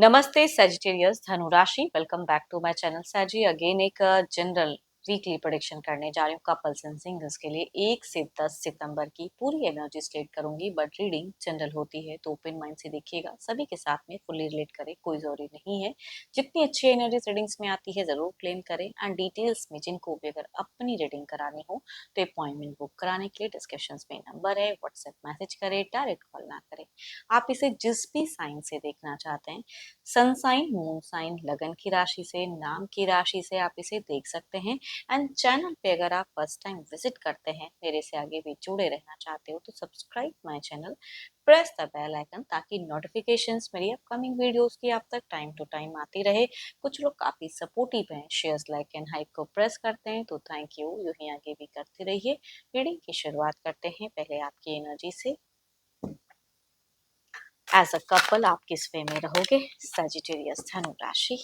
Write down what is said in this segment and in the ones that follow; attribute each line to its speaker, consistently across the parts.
Speaker 1: नमस्ते सजिटेरियस धनु राशि welcome back to my channel सजी अगेन एक जनरल वीकली प्रेडिक्शन करने जा रही हूँ कपल्स एंड सिंगल्स के लिए 1 से 10 सितंबर की पूरी एनर्जी स्टेट करूंगी बट रीडिंग जनरल होती है तो ओपन माइंड से देखिएगा सभी के साथ में फुल्ली रिलेट करे कोई जरूरी नहीं है। जितनी अच्छी एनर्जी रीडिंग्स में आती है जरूर क्लेम करें एंड डिटेल्स में जिनको भी अगर अपनी रीडिंग करानी हो तो अपॉइंटमेंट बुक कराने के लिए डिस्क्रिप्शन में नंबर है, व्हाट्सएप मैसेज करें, डायरेक्ट कॉल ना करें। आप इसे जिस भी साइन से देखना चाहते हैं, सन साइन, मून साइन, लगन की राशि से, नाम की राशि से आप इसे देख सकते हैं। एंड चैनल पे अगर आप फर्स्ट टाइम विजिट करते हैं, मेरे से आगे भी जुड़े रहना चाहते हो तो subscribe my channel, press the bell icon ताकि नोटिफिकेशंस मेरी अपकमिंग वीडियोस की आप तक टाइम टू टाइम आती रहे। कुछ लोग काफी सपोर्टिव हैं, शेयर्स लाइक एंड हाइप को प्रेस करते हैं तो थैंक यू, यूं ही आगे भी करते रहिए। रीडिंग की शुरुआत करते हैं पहले आपकी एनर्जी से। एज अ कपल आप किस वे में रहोगे? सजिटेरियस धनु राशि,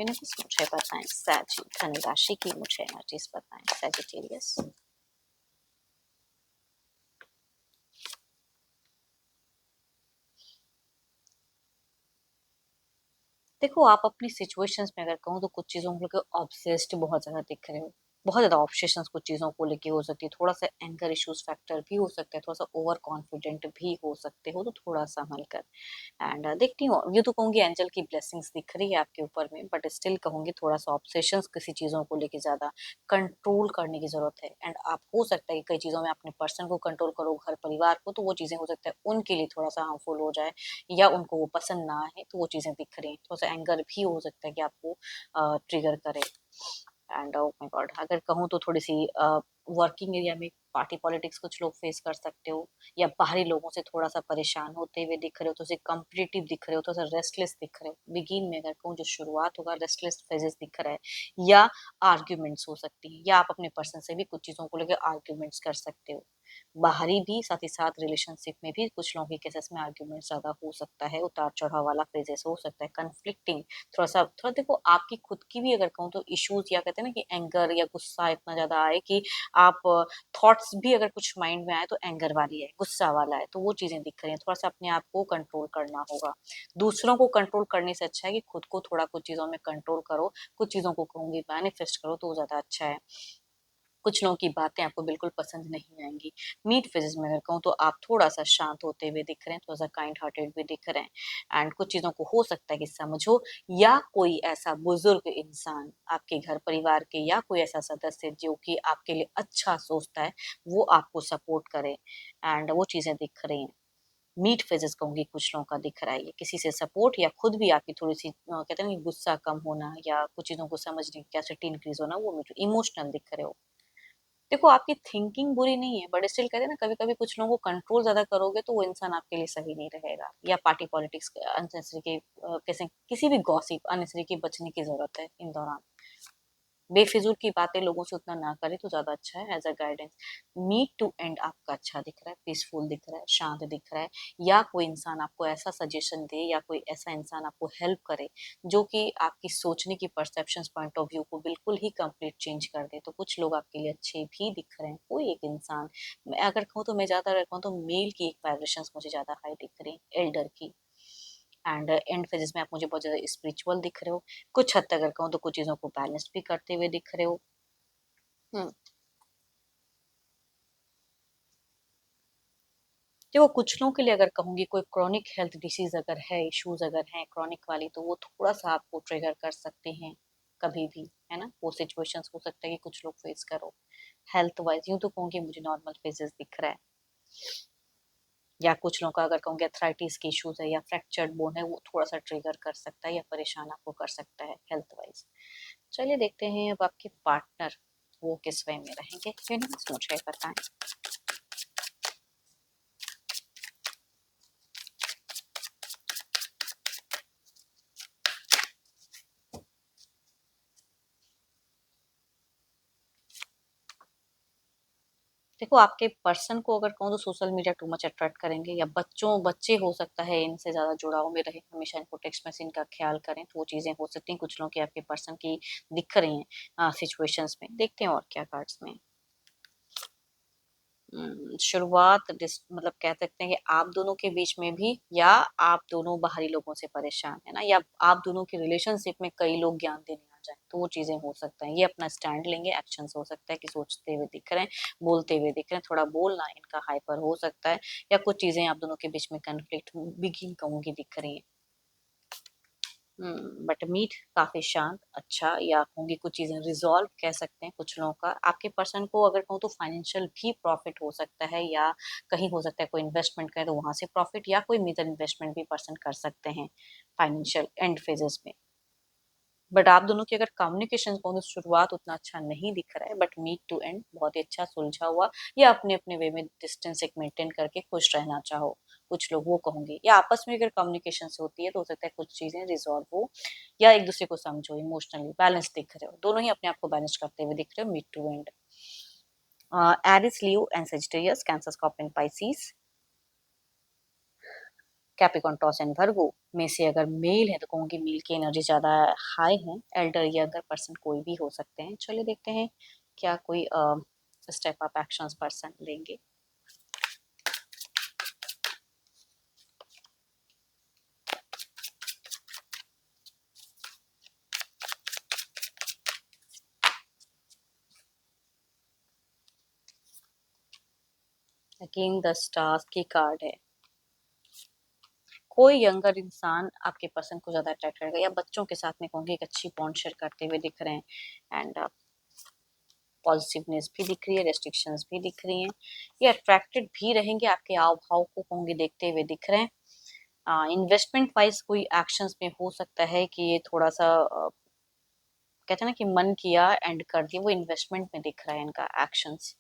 Speaker 1: यूनिवर्स मुझे बताएं, सजी धनु राशि की मुझे एनर्जीज बताएं सजिटेरियस। देखो, आप अपनी सिचुएशंस में अगर कहूँ तो कुछ चीज़ों को लेकर ऑब्सेस्ड बहुत ज़्यादा दिख रहे हो। बहुत ज़्यादा ऑब्सेशंस कुछ चीज़ों को लेके हो सकती है, थोड़ा-सा एंगर इश्यूज़ फैक्टर भी हो सकता है, थोड़ा-सा ओवर कॉन्फिडेंट भी हो सकते हो, तो थोड़ा संभल कर। एंड देखती हूँ, ये तो कहूँगी एंजल की ब्लेसिंग्स दिख रही है आपके ऊपर में, बट स्टिल कहूँगी थोड़ा-सा ऑब्सेशंस किसी चीज़ों को लेके ज़्यादा कंट्रोल करने की ज़रूरत है। एंड आप हो सकता है कि कई चीज़ों में अपने पर्सन को कंट्रोल करो, घर परिवार को, तो वो चीज़ें हो सकता है उनके लिए थोड़ा-सा हार्मफुल हो जाए या उनको वो पसंद ना आए, तो वो चीज़ें दिख रही हैं। थोड़ा-सा एंगर भी हो सकता है कि आपको ट्रिगर करे। एंड ओह माय गॉड, अगर कहूँ तो थोड़ी-सी वर्किंग एरिया में पार्टी पॉलिटिक्स कुछ लोग फेस कर सकते हो, या बाहरी लोगों से थोड़ा-सा परेशान होते हुए दिख रहे हो, थोड़े-से कॉम्पिटिटिव दिख रहे हो, थोड़ा-सा रेस्टलेस दिख रहे हो। बिगिन में अगर कहूँ जो शुरुआत होगा रेस्टलेस फेजेस दिख रहा है, या आर्ग्यूमेंट्स हो सकती हैं, या आप अपने पर्सन से भी कुछ चीज़ों को लेके आर्ग्यूमेंट्स कर सकते हो। बाहरी भी साथ ही साथ रिलेशनशिप में भी कुछ लोगों के केसेस में आर्ग्यूमेंट ज़्यादा हो सकता है, उतार-चढ़ाव वाला फेजेस हो सकता है, कन्फ्लिक्टिंग थोड़ा-सा। थोड़ा देखो, आपकी खुद की भी अगर कहूँ तो इश्यूज़, या कहते हैं ना कि एंगर या गुस्सा इतना ज़्यादा आए कि आप थॉट्स भी अगर कुछ माइंड में आए तो एंगर वाली है, गुस्सा वाला है, तो वो चीज़ें दिख रही हैं। थोड़ा-सा अपने आप को कंट्रोल करना होगा। दूसरों को कंट्रोल करने से अच्छा है कि खुद को थोड़ा कुछ चीज़ों में कंट्रोल करो, कुछ चीज़ों को कहूँगी मैनिफेस्ट करो तो वो ज़्यादा अच्छा है। कुछ लोगों की बातें आपको बिल्कुल पसंद नहीं आएँगी। मीट फिज़िक्स में अगर कहूँ तो आप थोड़ा-सा शांत होते हुए दिख रहे हैं, थोड़ा-सा काइंड हार्टेड भी दिख रहे हैं। एंड कुछ चीज़ों को हो सकता है कि समझो, या कोई ऐसा बुज़ुर्ग इंसान आपके घर परिवार के, या कोई ऐसा सदस्य जो कि आपके लिए अच्छा सोचता है, वो आपको सपोर्ट करे। एंड वो चीज़ें दिख रही हैं। मीट फेजेस कहूँगी कुछ लोगों का दिख रहा है, ये किसी से सपोर्ट, या खुद भी आपकी थोड़ी-सी कहते हैं ना कि गुस्सा कम होना, या कुछ चीज़ों को समझने की कैपेसिटी इंक्रीज़ होना, वो इमोशनल दिख रहे हो। देखो, आपकी थिंकिंग बुरी नहीं है, बट स्टिल कहते हैं ना, कभी-कभी कुछ लोगों को कंट्रोल ज़्यादा करोगे तो वो इंसान आपके लिए सही नहीं रहेगा, या पार्टी पॉलिटिक्स अननेसेसरी के कैसे किसी भी गॉसिप अननेसेसरी के बचने की ज़रूरत है इन दौरान। बेफिज़ूल की बातें लोगों से उतना ना करें तो ज़्यादा अच्छा है as a guidance. Need to end आपका अच्छा दिख रहा है, पीसफुल दिख रहा है, शांत दिख रहा है, या कोई इंसान आपको ऐसा सजेशन दे, या कोई ऐसा इंसान आपको हेल्प करे, जो कि आपकी सोचने की परसेप्शंस पॉइंट ऑफ व्यू को बिल्कुल ही कंप्लीट चेंज कर दे। तो कुछ लोग आपके लिए अच्छे भी दिख रहे हैं। कोई एक इंसान, मैं अगर कहूँ तो मैं ज़्यादा अगर कहूँ तो मेल की एक वाइब्रेशंस मुझे ज़्यादा हाई दिख रही है, एल्डर की। एंड एंड फेजेस में आप मुझे बहुत ज़्यादा स्पिरिचुअल दिख रहे हो। कुछ हद तक अगर कहूँ तो कुछ चीज़ों को बैलेंस भी करते हुए दिख रहे हो। हुँ। देखो, कुछ लोगों के लिए अगर कहूँगी कोई क्रॉनिक हेल्थ डिसीज़ अगर है, इश्यूज़ अगर हैं क्रॉनिक वाली, तो वो थोड़ा-सा आपको ट्रिगर कर सकते हैं, कभी भी, है ना? वो सिचुएशंस हो सकता है कि कुछ लोग फेस करो। हेल्थ वाइज़ यूँ तो कहूँगी मुझे नॉर्मल फेजेज़ दिख रहा है, या कुछ लोगों का अगर कहूँगी आर्थराइटिस के इश्यूज़ है, या फ्रैक्चर्ड बोन है, वो थोड़ा-सा ट्रिगर कर सकता है या परेशान आपको कर सकता है हेल्थ वाइज़। चलिए देखते हैं अब आपके पार्टनर वो किस वे में रहेंगे? यूनिवर्स मुझे बताएँ। देखो, आपके पर्सन को अगर कहूँ तो social media too much attract करेंगे, या बच्चे हो सकता है इनसे ज़्यादा जुड़ाव में रहे, हमेशा इनको टेक्स्ट मैसेज इनका ख्याल करें, तो वो चीज़ें हो सकती हैं कुछ लोगों की आपके पर्सन की दिख रही हैं सिचुएशंस में। देखते हैं और क्या कार्ड्स में। शुरुआत मतलब कह सकते हैं कि आप दोनों के बीच में भी, या आप दोनों बाहरी लोगों से परेशान है ना, या आप दोनों की रिलेशनशिप में कई लोग ज्ञान देने आ जाए, तो वो चीजें हो सकता है। ये अपना स्टैंड लेंगे, एक्शन हो सकता है कि सोचते हुए दिख रहे हैं, बोलते हुए दिख रहे हैं, थोड़ा बोलना इनका हाइपर हो सकता है, या कुछ चीजें आप दोनों के बीच में कंफ्लिक्ट बिगिन कहूंगी दिख रही है। बट मीट काफी शांत, अच्छा, या होंगी कुछ चीजें रिजॉल्व कह सकते हैं कुछ लोगों का। आपके पर्सन को अगर कहूँ तो फाइनेंशियल भी प्रॉफिट हो सकता है, या कहीं हो सकता है कोई इन्वेस्टमेंट करें तो वहां से प्रॉफिट, या कोई मेजर इन्वेस्टमेंट भी पर्सन कर सकते हैं फाइनेंशियल एंड फेजेस में। बट आप दोनों की अगर कम्युनिकेशन को तो शुरुआत उतना अच्छा नहीं दिख रहा है, बट मीट टू एंड बहुत ही अच्छा सुलझा हुआ, या अपने अपने वे में डिस्टेंस एक मेंटेन करके खुश रहना चाहो, कुछ लोग वो कहोगे। या आपस में अगर कम्युनिकेशन से होती है तो हो सकता है कुछ चीजें रिजॉल्व हो, या एक दूसरे को समझो, इमोशनली बैलेंस दिख रहे हो, दोनों ही अपने आप को बैलेंस करते हुए दिख रहे हो meet to end. Aries, Leo and Sagittarius, Cancer, Scorpion, Pisces, Capricorn, Taurus and Virgo में से अगर मेल है तो कहूंगी मेल की एनर्जी ज्यादा हाई है। एल्डर या यंगर पर्सन कोई भी हो सकते हैं। चलिए देखते हैं क्या कोई स्टेप अप एक्शंस पर्सन लेंगे। अगेन द स्टार्स की कार्ड है। कोई यंगर इंसान आपके पर्सन को ज्यादा अट्रैक्ट करेगा, या बच्चों के साथ में कहूंगी एक अच्छी बॉन्ड शेयर करते हुए दिख रहे हैं। एंड पॉजिटिवनेस भी दिख रही है, रेस्ट्रिक्शंस भी दिख रही हैं, ये अट्रैक्टेड भी रहेंगे आपके हाव भाव को कहूंगी देखते हुए दिख रहे हैं। इन्वेस्टमेंट वाइज कोई एक्शंस में हो सकता है कि ये थोड़ा सा कहते हैं ना कि मन किया एंड कर दिया, वो इन्वेस्टमेंट में दिख रहा है इनका एक्शंस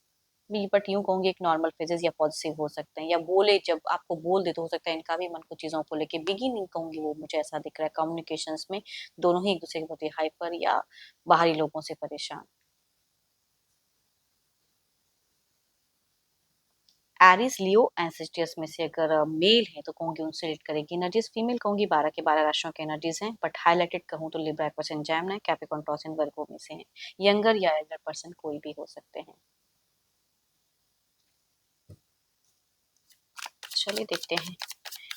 Speaker 1: भी। बट यूं कहूंगी एक नॉर्मल फेजेस या पॉजिटिव हो सकते हैं, या बोले जब आपको बोल दे तो हो सकता है इनका भी मन को चीजों को लेके बिगिनिंग कहूंगी वो मुझे ऐसा दिख रहा है कम्युनिकेशंस में, दोनों ही एक दूसरे के प्रति हाइपर या बाहरी लोगों से परेशान। एरिस, लियो एंसेस्टर्स में से अगर मेल है तो कहूंगी उनसे रिलेट करेगी एनर्जीज। फीमेल कहूंगी 12 के 12 राशियों के एनर्जीज हैं, बट हाईलाइटेड कहूँ तो Libra, Aquarius, Gemini, Capricorn, Taurus and Virgo में से हैं। यंगर या एल्डर पर्सन कोई भी हो सकते हैं। चलिए देखते हैं।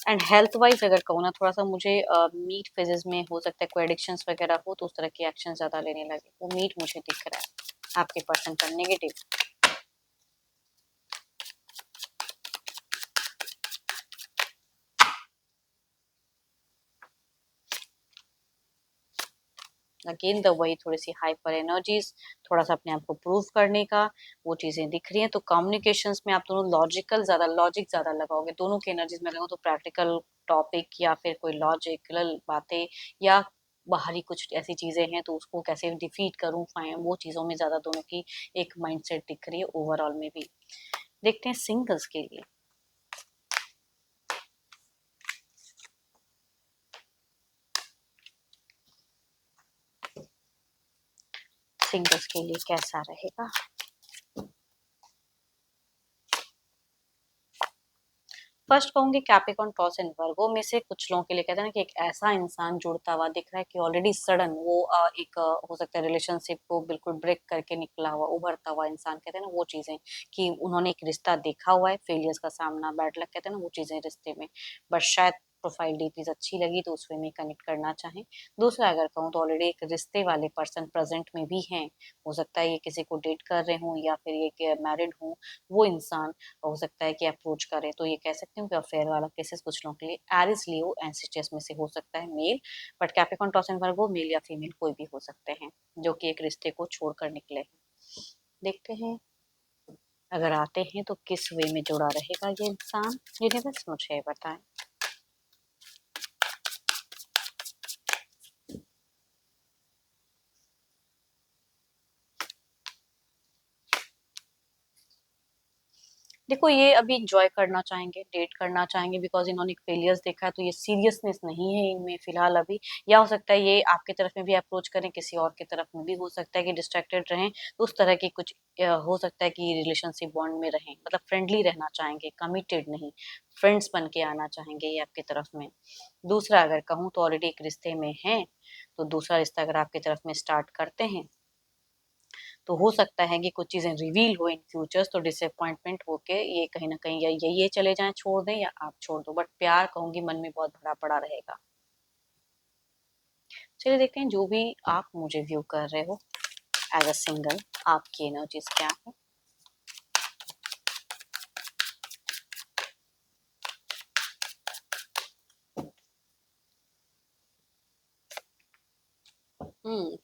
Speaker 1: एंड हेल्थ वाइज अगर कहूँ ना, थोड़ा सा मुझे मीट फेजेस में हो सकता है कोई एडिक्शंस वगैरह हो तो उस तरह के एक्शन ज्यादा लेने लगे, वो मीट मुझे दिख रहा है आपके पर्सन का नेगेटिव। अगेन द वही थोड़ी सी हाइपर एनर्जीज, थोड़ा सा अपने आप को प्रूव करने का, वो चीजें दिख रही हैं। तो कम्युनिकेशंस में आप दोनों लॉजिक ज्यादा लगाओगे, दोनों की एनर्जीज में लगाओ तो प्रैक्टिकल टॉपिक या फिर कोई लॉजिकल बातें, या बाहरी कुछ ऐसी चीजें हैं तो उसको कैसे डिफीट करूं फाइन, वो चीजों में ज्यादा दोनों की एक माइंडसेट दिख रही है ओवरऑल में भी। देखते हैं सिंगल्स के लिए। सिंगल्स के लिए कैसा रहेगा। फर्स्ट कहूंगी कैप्रिकॉर्न, टॉस एंड वर्गो में से कुछ लोगों के लिए कहते हैं ना कि एक ऐसा इंसान जुड़ता हुआ दिख रहा है कि ऑलरेडी सडन वो एक हो सकता है रिलेशनशिप को बिल्कुल ब्रेक करके निकला हुआ उभरता हुआ इंसान, कहते हैं ना वो चीजें कि उन्होंने एक रिश्ता देखा हुआ है, फेलियर्स का सामना, बैड लक कहते हैं ना वो चीजें रिश्ते में, बट शायद प्रोफाइल डीपीज अच्छी लगी तो उस वे में कनेक्ट करना चाहें। दूसरा अगर कहूँ तो ऑलरेडी एक रिश्ते वाले पर्सन प्रेजेंट में भी हैं, हो सकता है ये किसी को डेट कर रहे हों या फिर ये मैरिड हों, वो इंसान हो सकता है कि अप्रोच करे, तो ये कह सकती हूँ कि अफेयर वाला केसेस कुछ लोगों के लिए एरिस, लियो एंड सिस्टर्स में से हो सकता है male, but Capricorn, Taurus and Virgo male या फीमेल कोई भी हो सकते हैं जो कि एक रिश्ते को छोड़कर निकले हैं। देखते हैं अगर आते हैं तो किस वे में जुड़ा रहेगा ये इंसान, यूनिवर्स मुझे बताएं। देखो ये अभी इंजॉय करना चाहेंगे, डेट करना चाहेंगे, बिकॉज इन्होंने फेलियर्स देखा है तो ये सीरियसनेस नहीं है इनमें फिलहाल अभी। या हो सकता है ये आपके तरफ में भी अप्रोच करें, किसी और की तरफ में भी हो सकता है कि डिस्ट्रैक्टेड रहें, तो उस तरह की कुछ हो सकता है कि रिलेशनशिप बॉन्ड में रहें, मतलब फ्रेंडली रहना चाहेंगे, कमिटेड नहीं, फ्रेंड्स बन के आना चाहेंगे ये आपकी तरफ में। दूसरा अगर कहूँ तो ऑलरेडी एक रिश्ते में है, तो दूसरा रिश्ता अगर आपकी तरफ में स्टार्ट करते हैं तो हो सकता है कि कुछ चीज़ें रिवील हो इन फ्यूचर्स, तो डिसअपॉइंटमेंट होके ये कहीं न कहीं या ये चले जाएँ, छोड़ दें, या आप छोड़ दो, बट प्यार कहूँगी मन में बहुत भरा पड़ा रहेगा। चलिए देखते हैं जो भी आप मुझे व्यू कर रहे हो एज़ अ सिंगल, आपकी एनर्जीज़ क्या है?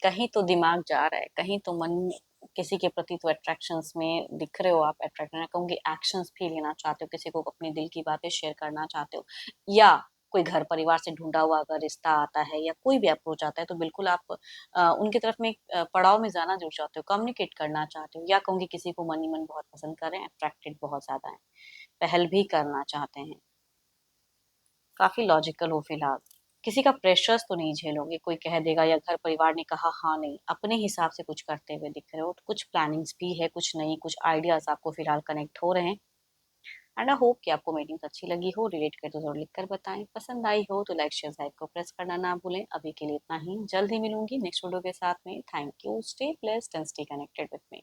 Speaker 1: कहीं तो दिमाग जा रहा है, कहीं तो मन किसी के प्रति तो अट्रैक्शंस में दिख रहे हो आप, अट्रैक्ट मैं कहूँगी एक्शंस भी लेना चाहते हो, किसी को अपने दिल की बातें शेयर करना चाहते हो, या कोई घर परिवार से ढूँढा हुआ अगर रिश्ता आता है या कोई भी अप्रोच आता है, तो बिल्कुल आप उनकी तरफ में एक पड़ाव में जाना ज़रूर चाहते हो, कम्युनिकेट करना चाहते हो, या कहूँगी किसी को मन ही मन बहुत पसंद कर रहे हैं, अट्रैक्टेड बहुत ज़्यादा हैं, पहल भी करना चाहते हैं। काफ़ी लॉजिकल हो फिलहाल। किसी का प्रेशर्स तो नहीं झेलोगे, कोई कह देगा या घर परिवार ने कहा हाँ नहीं, अपने हिसाब से कुछ करते हुए दिख रहे हो। तो कुछ प्लानिंग्स भी है, कुछ नई, कुछ आइडियाज़ आपको फिलहाल कनेक्ट हो रहे हैं। एंड आई होप कि आपको मीटिंग्स अच्छी लगी हो, रिलेट करे तो ज़रूर लिख कर बताएँ। पसंद आई हो तो लाइक, शेयर, को प्रेस करना ना भूलें। अभी के लिए इतना ही, जल्द ही मिलूँगी नेक्स्ट वीडियो के साथ में। Thank you, stay blessed and stay connected with me.